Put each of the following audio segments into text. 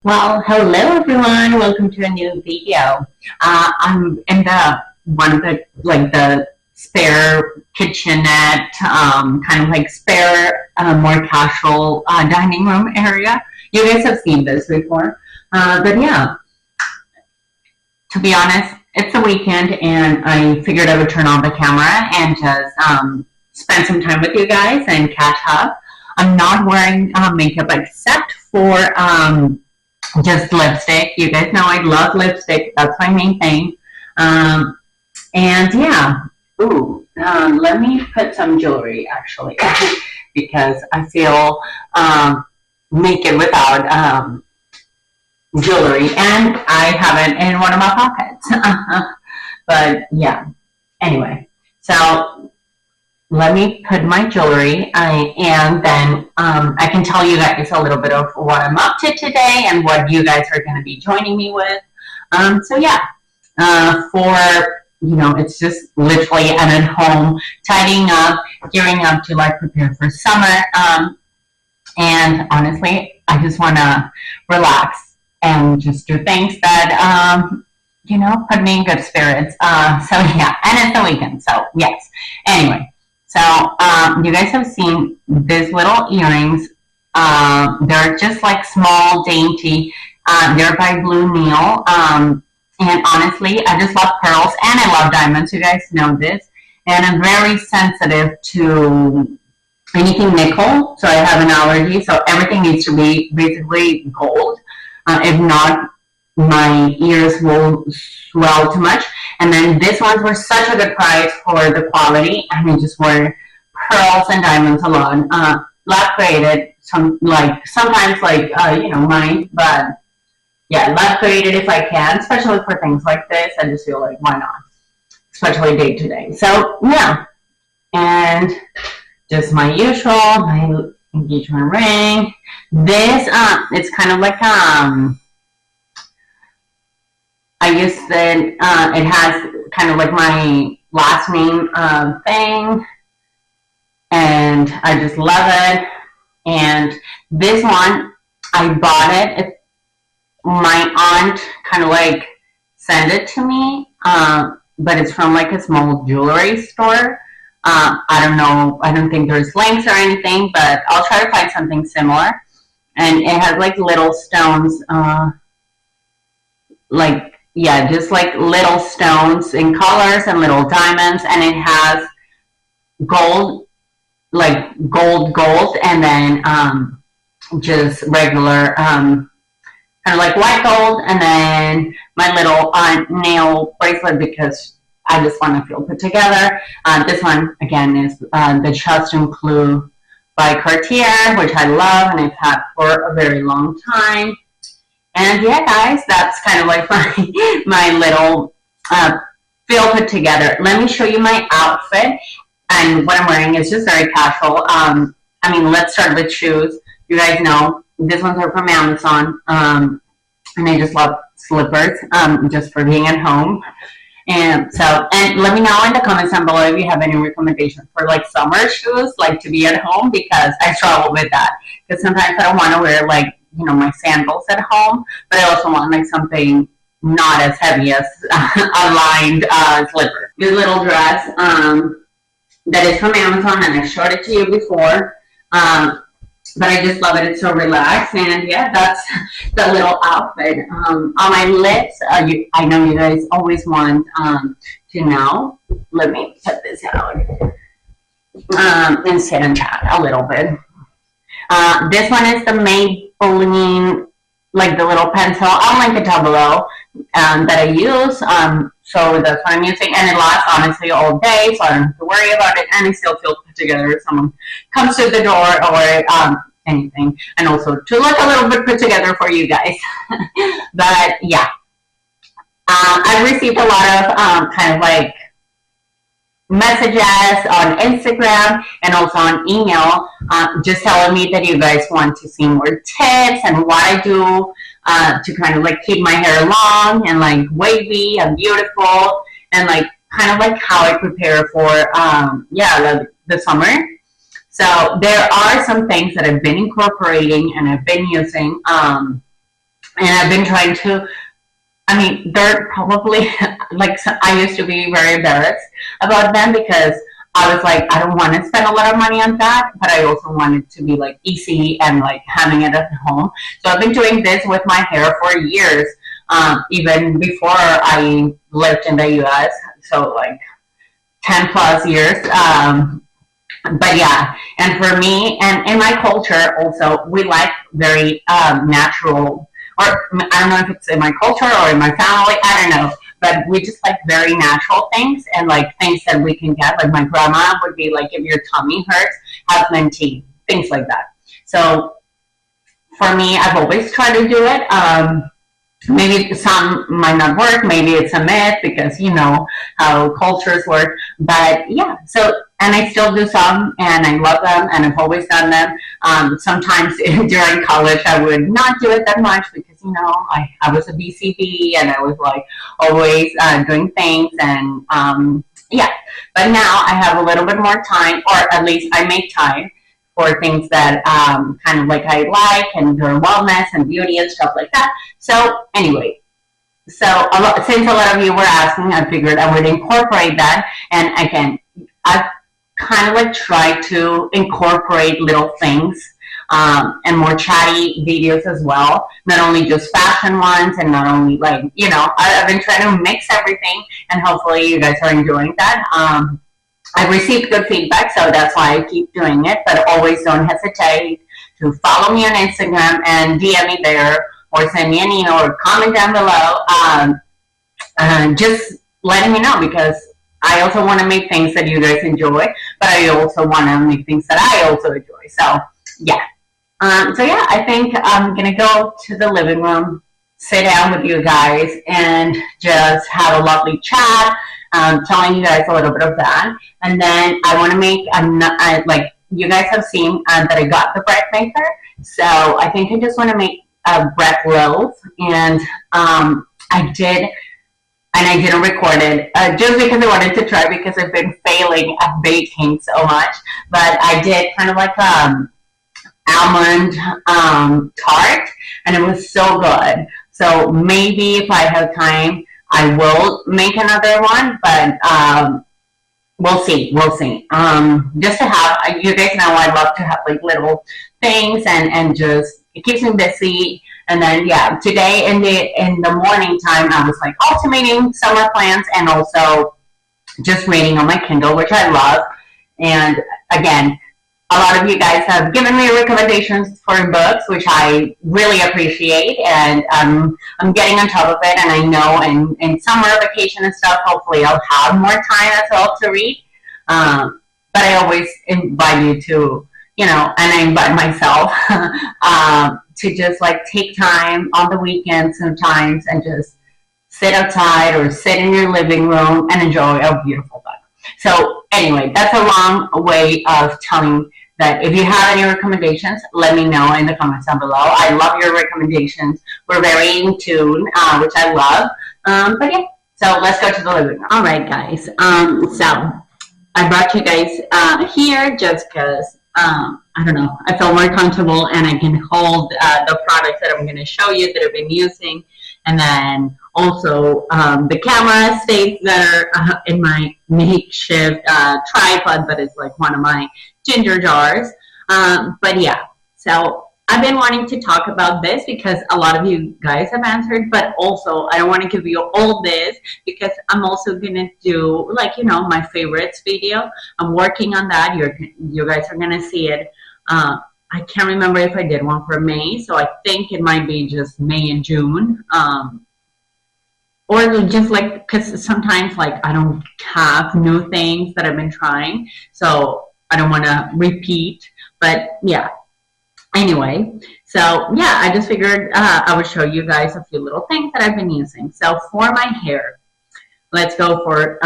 Well, hello everyone. Welcome to a new video. I'm in the one of the spare kitchenette, kind of like spare, more casual dining room area. You guys have seen this before, but yeah. To be honest, it's a weekend, and I figured I would turn on the camera and just spend some time with you guys and catch up. I'm not wearing makeup except for just lipstick. You guys know I love lipstick. That's my main thing. Um, and yeah, let me put some jewelry actually because I feel naked without jewelry, and I have it in one of my pockets. But yeah, anyway, so let me put my jewelry, and then I can tell you guys a little bit of what I'm up to today and what you guys are going to be joining me with. So yeah, it's just literally I'm at home tidying up, gearing up to like prepare for summer. And honestly, I just want to relax and just do things that put me in good spirits. So yeah, and it's the weekend, so yes. Anyway. So you guys have seen these little earrings. They're just like small, dainty. They're by Blue Neil. And honestly, I just love pearls and I love diamonds. You guys know this. And I'm very sensitive to anything nickel. So I have an allergy. So everything needs to be basically gold. If not, my ears will swell too much. And then these ones were such a good price for the quality, and I just wear pearls and diamonds a lot. Lab created, sometimes mine, but yeah, lab created if I can, especially for things like this. I just feel like why not, especially day to day. So yeah, and just my usual, my engagement ring. This it's kind of like I guess that it has kind of like my last name thing, and I just love it. And this one, I bought it. My aunt kind of like sent it to me, but it's from like a small jewelry store. I don't know. I don't think there's links or anything, but I'll try to find something similar. And it has like little stones, just like little stones in colors and little diamonds, and it has gold, like gold, and then just regular, kind of like white gold, and then my little nail bracelet because I just want to feel put together. This one again is the Chaston Clou by Cartier, which I love and I've had for a very long time. And yeah, guys, that's kind of like my little feel put together. Let me show you my outfit. And what I'm wearing is just very casual. Let's start with shoes. You guys know these ones are from Amazon. And I just love slippers just for being at home. And let me know in the comments down below if you have any recommendations for like summer shoes, like to be at home, because I struggle with that. Because sometimes I don't want to wear my sandals at home, but I also want like something not as heavy as a lined slipper. This little dress that is from Amazon, and I showed it to you before, but I just love it. It's so relaxed, and yeah, that's the little outfit. On my lips, I know you guys always want to know. Let me put this out and sit and chat a little bit. This one is the Maybelline, like the little pencil. I'll link it down below that I use. So that's what I'm using, and it lasts honestly all day, so I don't have to worry about it, and I still feel put together if someone comes to the door or anything, and also to look a little bit put together for you guys. But yeah, I've received a lot of kind of like messages on Instagram and also on email, just telling me that you guys want to see more tips and what I do to kind of like keep my hair long and like wavy and beautiful, and like kind of like how I prepare for the summer. So there are some things that I've been incorporating and I've been using And I've been trying to, I mean, they're probably like, I used to be very embarrassed about them because I was like, I don't want to spend a lot of money on that, but I also want it to be like easy and like having it at home. So I've been doing this with my hair for years, even before I lived in the US. So like 10 plus years. But yeah, and for me, and in my culture also, we like very natural, or I don't know if it's in my culture or in my family, I don't know, but we just like very natural things and like things that we can get. Like my grandma would be like, if your tummy hurts, have mint tea, things like that. So for me, I've always tried to do it. Maybe some might not work, maybe it's a myth because you know how cultures work, but yeah, so and I still do some and I love them and I've always done them. Sometimes during college I would not do it that much because you know I was a BCB and I was like always doing things and yeah, but now I have a little bit more time, or at least I make time for things that kind of like I like and their wellness and beauty and stuff like that. So anyway, so since a lot of you were asking, I figured I would incorporate that. And again, I've kind of like tried to incorporate little things and more chatty videos as well. Not only just fashion ones and not only like, you know, I've been trying to mix everything and hopefully you guys are enjoying that. I've received good feedback, so that's why I keep doing it. But always don't hesitate to follow me on Instagram and DM me there, or send me an email or comment down below. Just letting me know because I also want to make things that you guys enjoy, but I also want to make things that I also enjoy. So yeah. So yeah, I think I'm gonna go to the living room, sit down with you guys, and just have a lovely chat. Telling you guys a little bit of that, and then I want to make like you guys have seen that I got the bread maker, so I think I just want to make a bread loaf, and I did, and I didn't record it just because I wanted to try because I've been failing at baking so much, but I did kind of like almond tart, and it was so good. So maybe if I have time, I will make another one, but we'll see. We'll see. Just to have, you guys know I love to have like little things and just it keeps me busy. And then yeah, today in the morning time, I was like ultimating summer plans and also just reading on my Kindle, which I love. And again, a lot of you guys have given me recommendations for books, which I really appreciate, and I'm getting on top of it. And I know in summer vacation and stuff, hopefully I'll have more time as well to read. But I always invite you to, you know, and I invite myself to just like take time on the weekends sometimes and just sit outside or sit in your living room and enjoy a beautiful book. So anyway, that's a long way of telling that if you have any recommendations, let me know in the comments down below. I love your recommendations. We're very in tune, which I love. But yeah, so let's go to the living room. All right, guys. So I brought you guys here just because, I don't know, I feel more comfortable and I can hold the products that I'm going to show you that I've been using. And then also the camera stays there in my makeshift tripod, but it's like one of my ginger jars. But yeah, so I've been wanting to talk about this because a lot of you guys have answered, but also I don't want to give you all this because I'm also going to do like, you know, my favorites video. I'm working on that. You guys are going to see it. I can't remember if I did one for May, so I think it might be just May and June. Or just like, because sometimes like I don't have new things that I've been trying, so I don't want to repeat, but yeah. Anyway, so yeah, I just figured I would show you guys a few little things that I've been using. So for my hair, let's go for,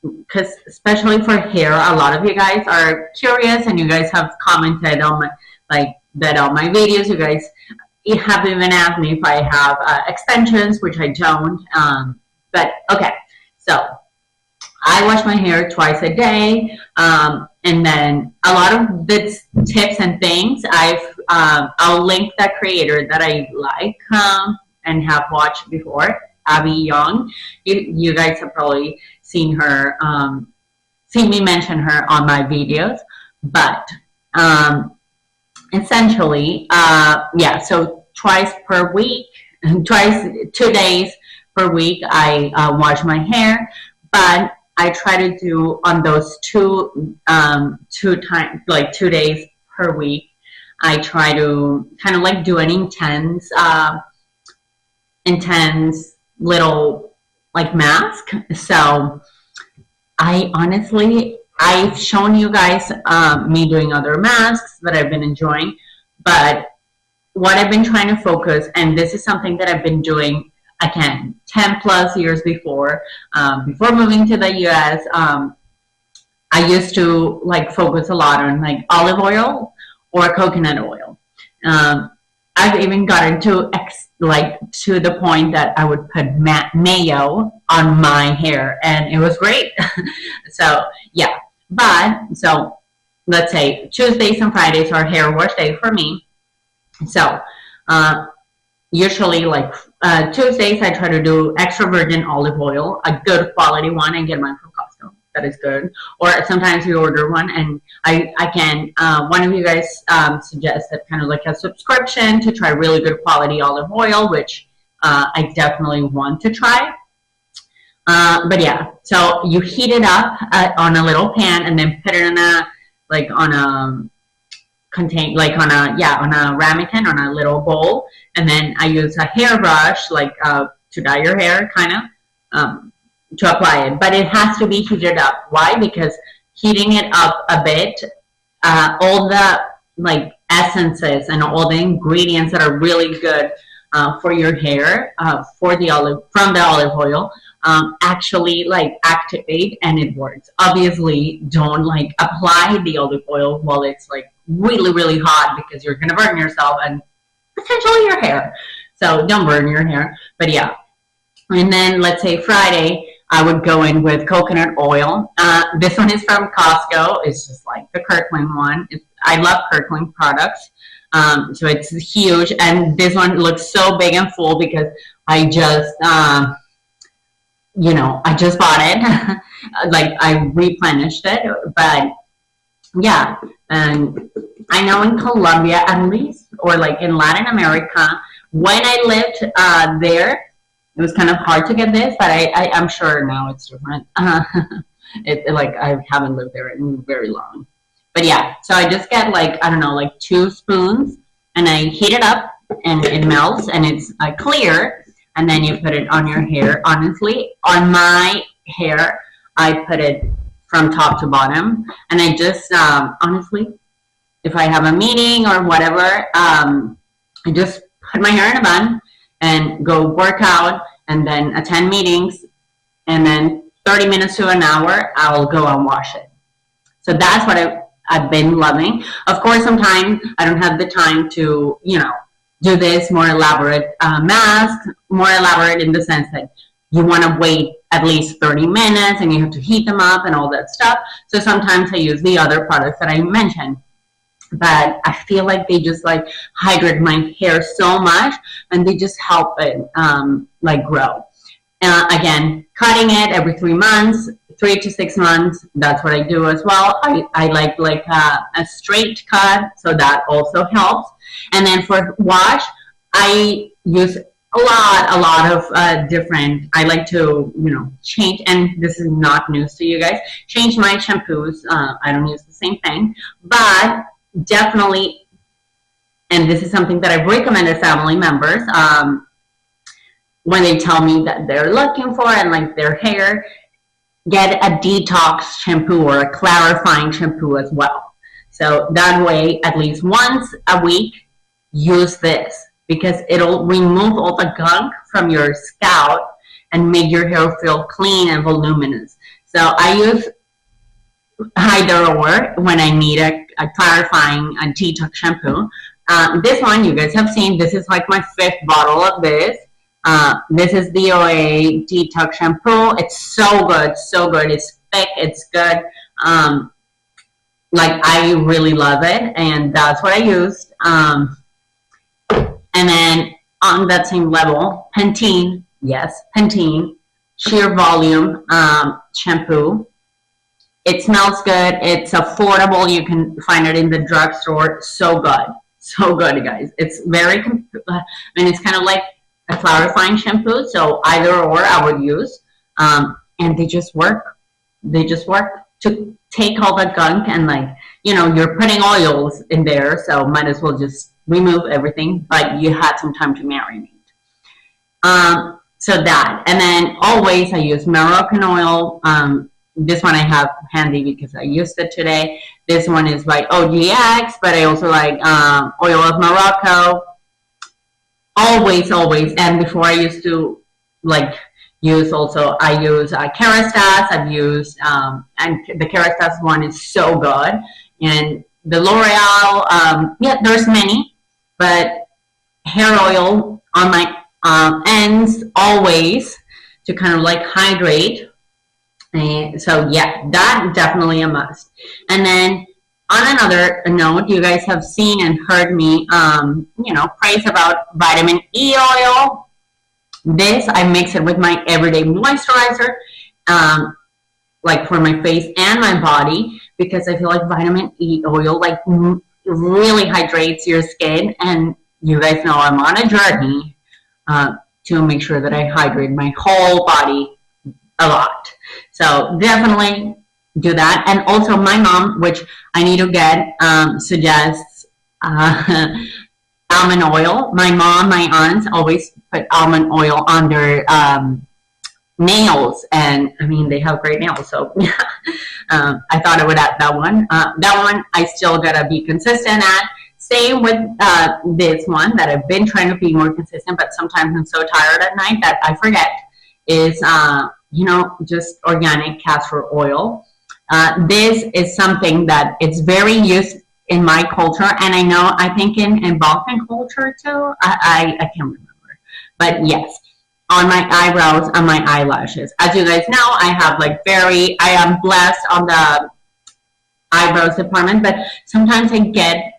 because especially for hair, a lot of you guys are curious and you guys have commented on my, like that on my videos. You have even asked me if I have extensions, which I don't. But okay, so I wash my hair twice a day. And then a lot of the tips and things I've I'll link that creator that I like and have watched before, Abby Young. You guys have probably seen her, seen me mention her on my videos, but essentially, yeah, so twice per week, 2 days per week, I wash my hair, but I try to do on those two times, like 2 days per week, I try to kind of like do an intense little like mask. So I honestly, I've shown you guys me doing other masks that I've been enjoying, but what I've been trying to focus, and this is something that I've been doing again 10 plus years before moving to the US. I used to like focus a lot on like olive oil or coconut oil. I've even gotten to to the point that I would put mayo on my hair, and it was great. So yeah, but so let's say Tuesdays and Fridays are hair wash day for me. So usually like Tuesdays I try to do extra virgin olive oil, a good quality one, and get mine from Costco. That is good. Or sometimes you order one, and I can, one of you guys suggested kind of like a subscription to try really good quality olive oil, which I definitely want to try. But yeah, so you heat it up on a little pan, and then put it in a, like on a on a ramekin, on a little bowl, and then I use a hairbrush like to dye your hair, kind of to apply it, but it has to be heated up. Why? Because heating it up a bit, all the like essences and all the ingredients that are really good for your hair, from the olive oil, actually like activate, and it works. Obviously, don't like apply the olive oil while it's like really hot, because you're gonna burn yourself and potentially your hair. So don't burn your hair. But yeah, and then let's say Friday, I would go in with coconut oil. This one is from Costco. It's just like the Kirkland one. I love Kirkland products. So it's huge. And this one looks so big and full because I just, I just bought it. Like I replenished it. But yeah, and I know in Colombia at least, or like in Latin America, when I lived there, it was kind of hard to get this, but I'm sure now it's different. Like I haven't lived there in very long. But yeah, so I just get like, I don't know, like 2 spoons, and I heat it up, and it melts, and it's clear, and then you put it on your hair. Honestly, on my hair, I put it from top to bottom, and I just, honestly, if I have a meeting or whatever, I just put my hair in a bun and go work out, and then attend meetings, and then 30 minutes to an hour, I'll go and wash it. So that's what I've been loving. Of course, sometimes I don't have the time to, do this more elaborate mask, more elaborate in the sense that you want to wait at least 30 minutes, and you have to heat them up and all that stuff. So sometimes I use the other products that I mentioned. But I feel like they just like hydrate my hair so much, and they just help it like grow. Again, cutting it every 3 months, 3 to 6 months. That's what I do as well. I like a straight cut, so that also helps. And then for wash, I use a lot of different. I like to change, and this is not news to you guys. Change my shampoos. I don't use the same thing, but definitely, and this is something that I've recommended family members when they tell me that they're looking for, and like their hair, get a detox shampoo or a clarifying shampoo as well. So that way, at least once a week, use this, because it'll remove all the gunk from your scalp and make your hair feel clean and voluminous. So I use either or when I need a clarifying detox shampoo. This one you guys have seen. This is like my 5th bottle of this. This is the OA detox shampoo. It's so good, so good. It's thick, it's good. like I really love it, and that's what I used. And then on that same level, Pantene, yes, Pantene Sheer Volume shampoo. It smells good. It's affordable. You can find it in the drugstore. So good. So good, guys. It's very, and it's kind of like a clarifying shampoo. So either or I would use. And they just work. They just work to take all the gunk and like, you know, you're putting oils in there. So might as well just remove everything. But you had some time to marinate. So that. And then always I use Moroccan oil. This one I have handy because I used it today. This one is by OGX, but I also like oil of Morocco. Always, always. And before I used to like use also, I use Kerastase. I've used, and the Kerastase one is so good. And the L'Oreal, yeah, there's many, but hair oil on my ends always to kind of like hydrate. So yeah, that definitely a must. And then on another note, you guys have seen and heard me, you know, praise about vitamin E oil. This, I mix it with my everyday moisturizer, like for my face and my body, because I feel like vitamin E oil like really hydrates your skin. And you guys know I'm on a journey to make sure that I hydrate my whole body a lot. So definitely do that. And also my mom, which I need to get, suggests almond oil. My mom, my aunts always put almond oil on their nails. And I mean, they have great nails. So I thought I would add that one. That one I still gotta be consistent at. Same with this one that I've been trying to be more consistent, but sometimes I'm so tired at night that I forget, is you know, just organic castor oil. This is something that it's very used in my culture, and I know, I think in Balkan culture too. I can't remember, but yes, on my eyebrows and my eyelashes. As you guys know, I have like I am blessed on the eyebrows department, but sometimes I get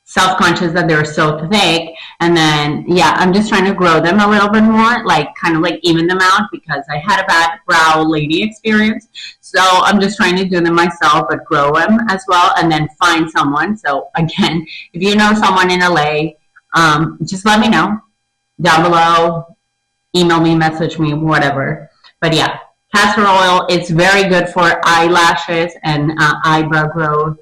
self-conscious that they're so thick, and then yeah, I'm just trying to grow them a little bit more, like kind of like even them out, because I had a bad brow lady experience. So I'm just trying to do them myself, but grow them as well, and then find someone. So again, if you know someone in LA, just let me know down below, email me, message me, whatever. But yeah, castor oil is very good for eyelashes and eyebrow growth.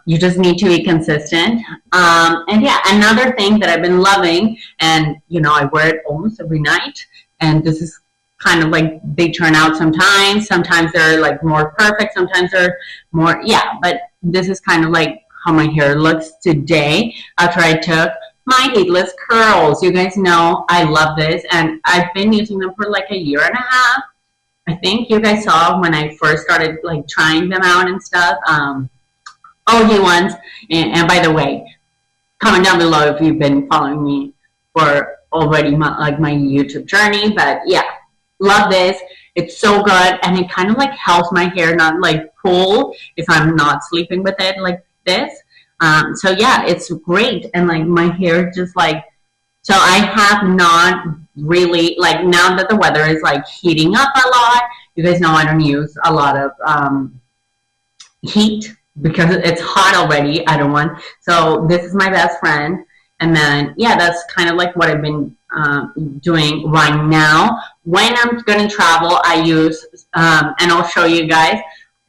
You just need to be consistent. And yeah, another thing that I've been loving, and you know, I wear it almost every night, and this is kind of like, they turn out sometimes they're like more perfect, sometimes they're more, yeah, but this is kind of like how my hair looks today after I took my heatless curls. You guys know I love this, and I've been using them for like a year and a half. I think you guys saw when I first started like trying them out and stuff. OG ones. And by the way, comment down below if you've been following me for already my YouTube journey. But yeah, love this. It's so good, and it kind of like helps my hair not like pull if I'm not sleeping with it like this. So yeah, it's great, and like my hair just like, so I have not really, like, now that the weather is like heating up a lot, you guys know I don't use a lot of heat, because it's hot already. I don't want, so this is my best friend. And then yeah, that's kind of like what I've been doing right now. When I'm going to travel, I use and I'll show you guys,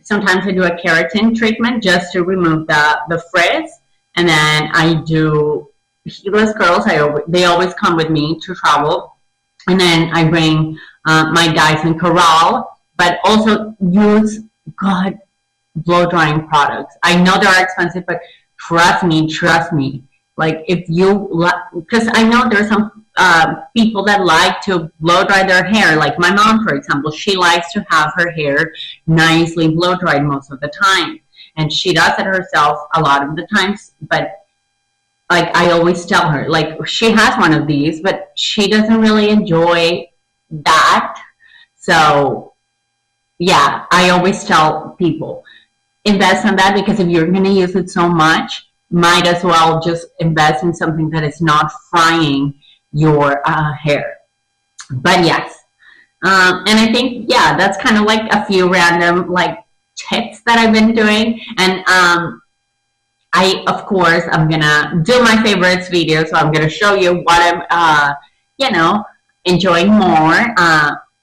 sometimes I do a keratin treatment just to remove the frizz, and then I do heatless curls. They always come with me to travel, and then I bring my Dyson Corral, but also use good blow drying products. I know they're expensive, but trust me. Like, if you, because I know there's some people that like to blow dry their hair. Like my mom, for example, she likes to have her hair nicely blow dried most of the time, and she does it herself a lot of the times. But like, I always tell her, like, she has one of these, but she doesn't really enjoy that. So yeah, I always tell people, invest on that, because if you're going to use it so much, might as well just invest in something that is not frying your hair. But yes, and I think, yeah, that's kind of like a few random like tips that I've been doing. And of course, I'm gonna do my favorites video, so I'm gonna show you what I'm, you know, enjoying more.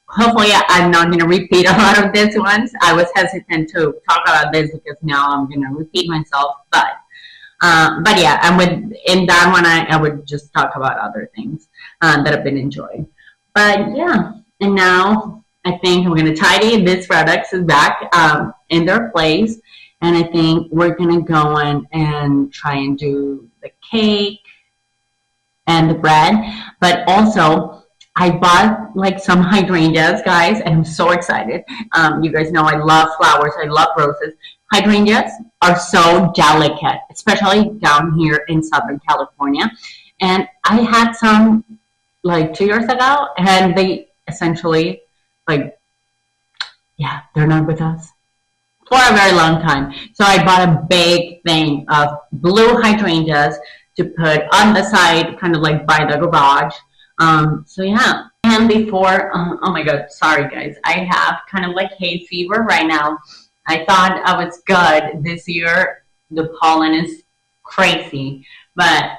Hopefully, I'm not gonna repeat a lot of these ones. I was hesitant to talk about this because now I'm gonna repeat myself, but yeah, and in that one, I would just talk about other things that I've been enjoying. But yeah, and now I think I'm gonna tidy. This products is back in their place. And I think we're gonna go in and try and do the cake and the bread. But also, I bought like some hydrangeas, guys, and I'm so excited. You guys know I love flowers, I love roses. Hydrangeas are so delicate, especially down here in Southern California. And I had some like 2 years ago, and they essentially, like, yeah, they're not with us for a very long time. So I bought a big thing of blue hydrangeas to put on the side, kind of like by the garage. So yeah. And before, oh my God, sorry guys, I have kind of like hay fever right now. I thought I was good this year. The pollen is crazy. But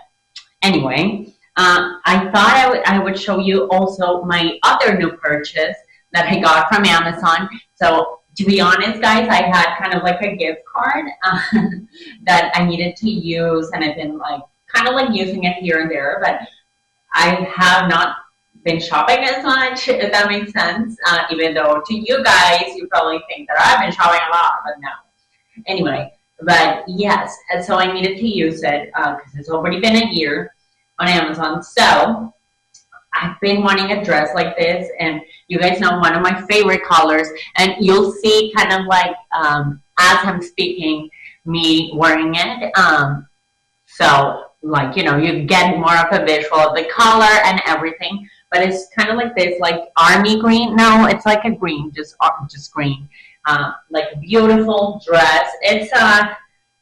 anyway, I thought I would show you also my other new purchase that I got from Amazon. So to be honest, guys, I had kind of like a gift card that I needed to use, and I've been like kind of like using it here and there, but I have not been shopping as much, if that makes sense. Even though to you guys, you probably think that I've been shopping a lot, but no. Anyway, but yes, and so I needed to use it because it's already been a year on Amazon. So I've been wanting a dress like this, and you guys know one of my favorite colors, and you'll see kind of like as I'm speaking me wearing it. So like, you know, you get more of a visual of the color and everything, but it's kind of like this, like army green. No, it's like a green, just green, like a beautiful dress. It's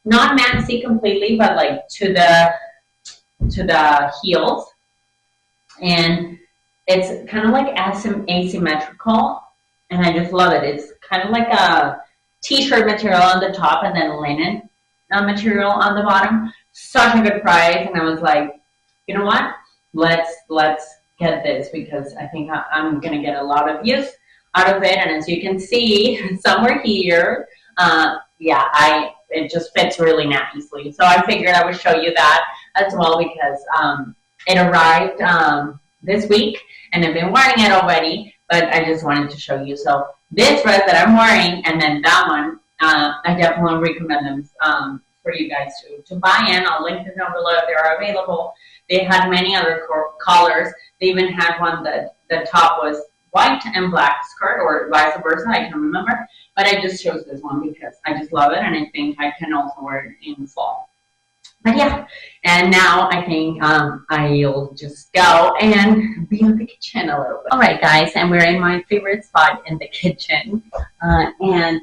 not maxi completely, but like to the heels. And it's kind of like asymmetrical, and I just love it. It's kind of like a t-shirt material on the top and then linen material on the bottom. Such a good price, and I was like, you know what? Let's get this, because I think I'm gonna get a lot of use out of it. And as you can see somewhere here, yeah, it just fits really nicely. So I figured I would show you that as well, because it arrived this week, and I've been wearing it already, but I just wanted to show you. So this dress that I'm wearing, and then that one, I definitely recommend them for you guys to buy in. I'll link them down below if they're available. They had many other colors. They even had one that the top was white and black skirt, or vice versa, I can't remember. But I just chose this one because I just love it, and I think I can also wear it in the fall. But yeah, and now I think I'll just go and be in the kitchen a little bit. All right, guys, and we're in my favorite spot in the kitchen. And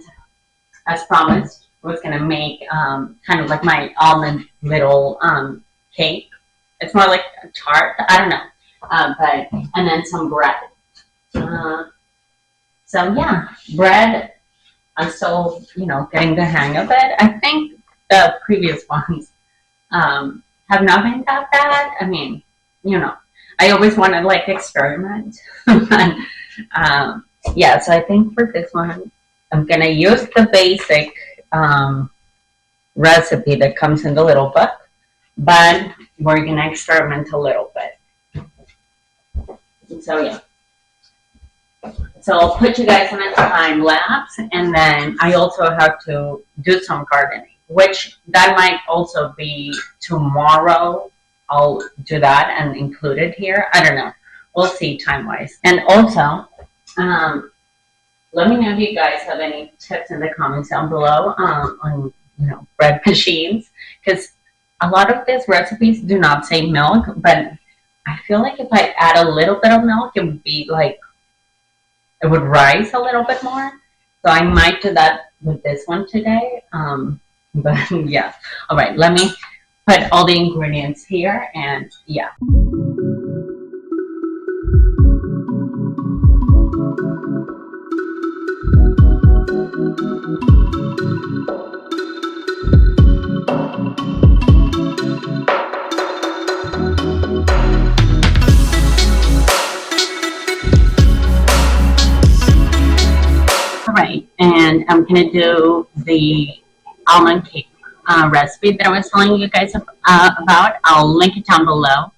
as promised, I was going to make kind of like my almond little cake. It's more like a tart. I don't know. And then some bread. So yeah, bread, I'm still, getting the hang of it. I think the previous ones have not been that bad. I mean, I always want to like experiment. But, yeah, so I think for this one, I'm going to use the basic recipe that comes in the little book, but we're going to experiment a little bit. So yeah. So I'll put you guys on a time lapse, and then I also have to do some gardening, which that might also be tomorrow. I'll do that and include it here. I don't know. We'll see time-wise. And also, let me know if you guys have any tips in the comments down below on, bread machines, because a lot of these recipes do not say milk, but I feel like if I add a little bit of milk, it would be like, it would rise a little bit more. So I might do that with this one today. But yeah. All right, let me put all the ingredients here, and yeah. All right, and I'm gonna do the almond cake recipe that I was telling you guys about. I'll link it down below.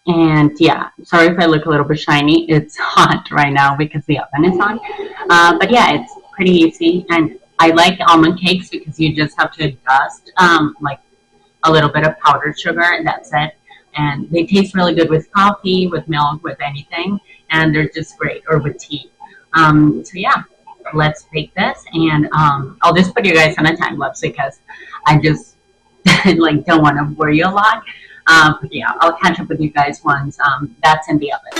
And yeah, sorry if I look a little bit shiny. It's hot right now because the oven is on. But yeah, it's pretty easy. And I like almond cakes because you just have to dust like a little bit of powdered sugar, and that's it. And they taste really good with coffee, with milk, with anything. And they're just great, or with tea. So yeah, let's bake this. And I'll just put you guys on a time lapse because I just like don't want to worry you a lot. But yeah, I'll catch up with you guys once that's in the oven.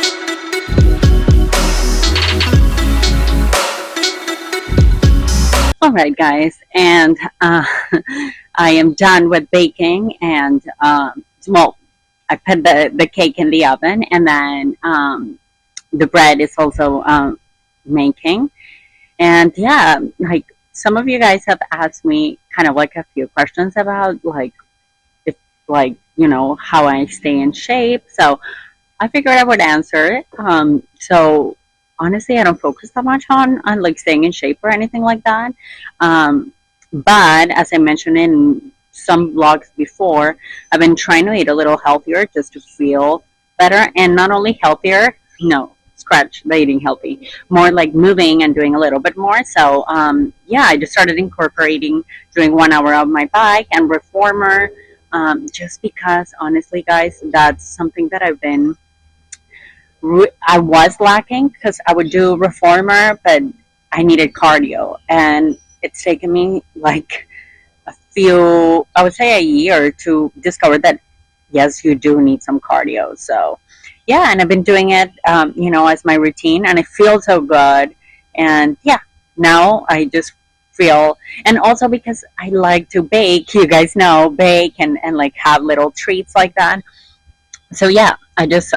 All right, guys, and I am done with baking, and well, I put the cake in the oven, and then the bread is also making, and yeah, like some of you guys have asked me kind of like a few questions about if how I stay in shape. So I figured I would answer it. So honestly, I don't focus that much on like staying in shape or anything like that. But as I mentioned in some vlogs before, I've been trying to eat a little healthier just to feel better, and not only healthier, no, scratch the eating healthy, more like moving and doing a little bit more. So yeah, I just started incorporating doing 1 hour of my bike and reformer, just because honestly, guys, that's something that I was lacking, because I would do reformer, but I needed cardio, and it's taken me like I would say a year to discover that yes, you do need some cardio. So yeah, and I've been doing it, as my routine, and it feels so good. And yeah, now I just feel, and also because I like to bake, you guys know, bake and like have little treats like that. So yeah, I just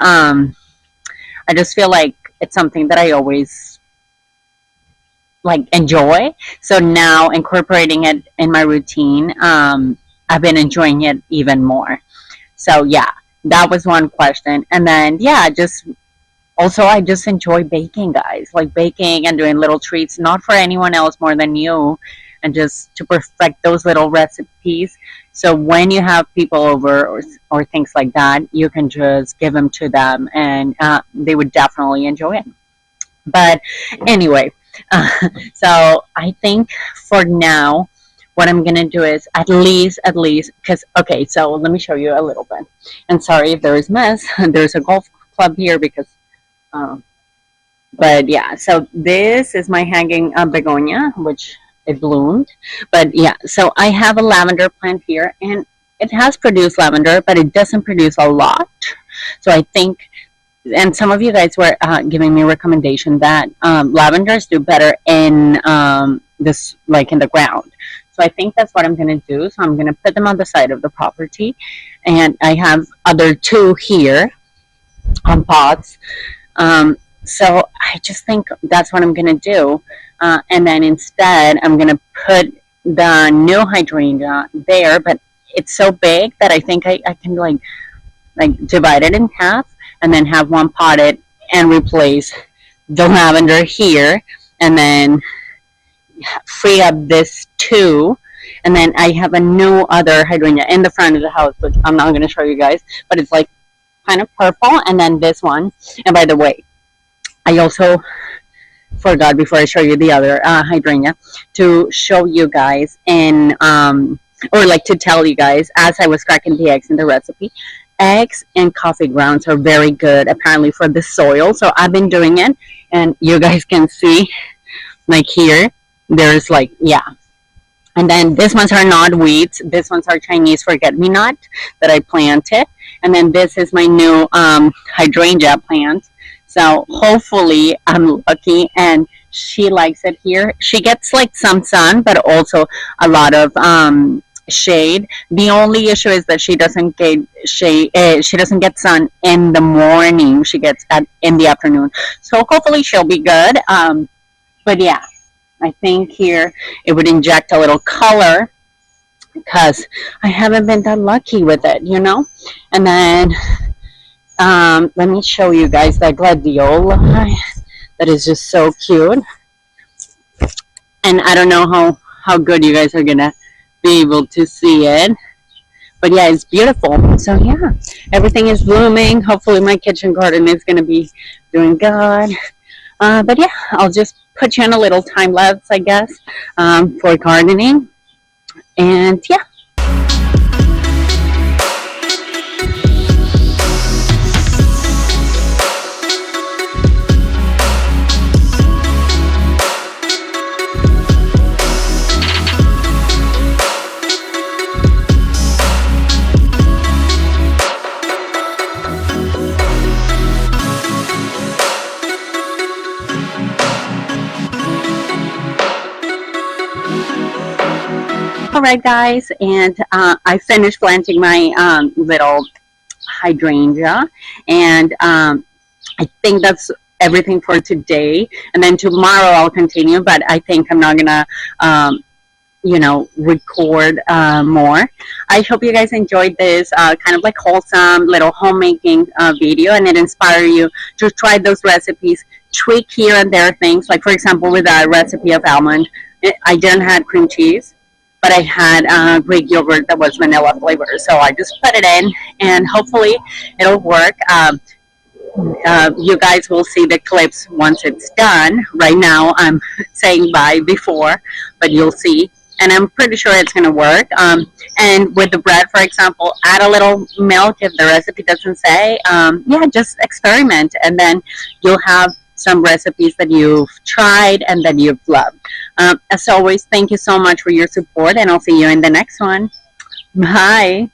feel like it's something that I always like enjoy. So now incorporating it in my routine, I've been enjoying it even more. So yeah, that was one question. And then yeah, just also I just enjoy baking, guys. Like baking and doing little treats, not for anyone else more than you, and just to perfect those little recipes. So when you have people over, or things like that, you can just give them to them, and they would definitely enjoy it. But anyway, uh, so I think for now, what I'm gonna do is at least, because okay, so let me show you a little bit. And sorry if there is mess. There's a golf club here because, um, but yeah. So this is my hanging begonia, which it bloomed. But yeah, so I have a lavender plant here, and it has produced lavender, but it doesn't produce a lot. So I think, and some of you guys were giving me a recommendation that lavenders do better in this, like in the ground. So I think that's what I'm going to do. So I'm going to put them on the side of the property, and I have other two here on pots. So I just think that's what I'm going to do. And then instead, I'm going to put the new hydrangea there, but it's so big that I think I can like divide it in half, and then have one potted and replace the lavender here, and then free up this two. And then I have a new other hydrangea in the front of the house, which I'm not going to show you guys, but it's like kind of purple. And then this one. And by the way, I also forgot, before I show you the other hydrangea, to show you guys or like to tell you guys, as I was cracking the eggs in the recipe, eggs and coffee grounds are very good apparently for the soil. So I've been doing it, and you guys can see, like here, there's like, yeah. And then these ones are not weeds. These ones are Chinese forget-me-not that I planted. And then this is my new hydrangea plant. So hopefully I'm lucky and she likes it here. She gets like some sun, but also a lot of shade. The only issue is that she doesn't get shade. She doesn't get sun in the morning. She gets in the afternoon. So hopefully she'll be good. But yeah, I think here it would inject a little color because I haven't been that lucky with it, you know. And then let me show you guys that gladiola that is just so cute. And I don't know how good you guys are gonna be able to see it, but yeah, it's beautiful. So yeah, everything is blooming. Hopefully my kitchen garden is gonna be doing good. But yeah, I'll just put you on a little time lapse, I guess, for gardening. And yeah. All right, guys, and I finished planting my little hydrangea, and I think that's everything for today. And then tomorrow I'll continue, but I think I'm not gonna, record more. I hope you guys enjoyed this kind of like wholesome little homemaking video, and it inspire you to try those recipes, tweak here and there things. Like for example, with a recipe of almond, I didn't have cream cheese, but I had Greek yogurt that was vanilla flavor. So I just put it in, and hopefully it'll work. You guys will see the clips once it's done. Right now I'm saying bye before, but you'll see. And I'm pretty sure it's going to work. And with the bread, for example, add a little milk if the recipe doesn't say. Yeah, just experiment, and then you'll have some recipes that you've tried and that you've loved. As always, thank you so much for your support, and I'll see you in the next one. Bye.